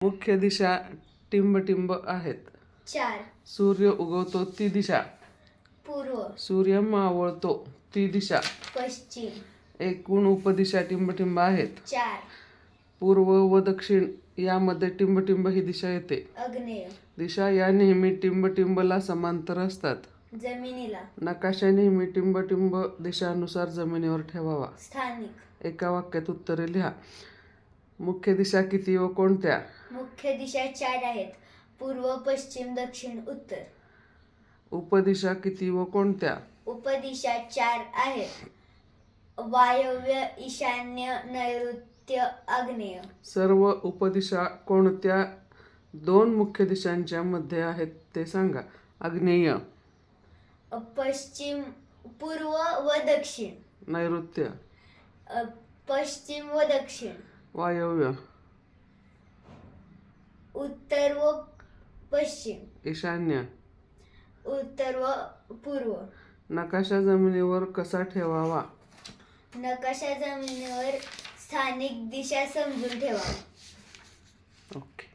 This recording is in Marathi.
मुख्य दिशा टिंबटिंब आहेत. 4. सूर्य उगवतो ती दिशा. पूर्व. सूर्य मावळतो ती दिशा. पश्चिम. एकूण उपदिशा टिंबटिंब आहेत. 4. पूर्व व दक्षिण यामध्ये टिंबटिंब ही दिशा येते. आग्नेय. दिशा या नेहमी टिंबटिंबला समांतर असतात. जमिनीला. नकाशा नेहमी टिंबटिंब दिशानुसार जमिनीवर ठेवावा. स्थानिक. एका वाक्यात उत्तरे लिहा. मुख्य दिशा किती व कोणत्या? मुख्य दिशा 4 आहेत. पूर्व, पश्चिम, दक्षिण, उत्तर. उपदिशा किती व कोणत्या? उपदिशा 4 आहेत. वायव्य, ईशान्य, नैऋत्य, आग्नेय. सर्व उपदिशा कोणत्या 2 मुख्य दिशांच्या मध्ये आहेत ते सांगा. आग्नेय. पश्चिम, पूर्व व दक्षिण. नैऋत्य. पश्चिम व दक्षिण. वायव्य. उत्तर व पश्चिम. ईशान्य. उत्तर व पूर्व. नकाशा जमिनीवर कसा ठेवावा? नकाशा जमिनीवर स्थानिक दिशा समजून ठेवावा. ओके.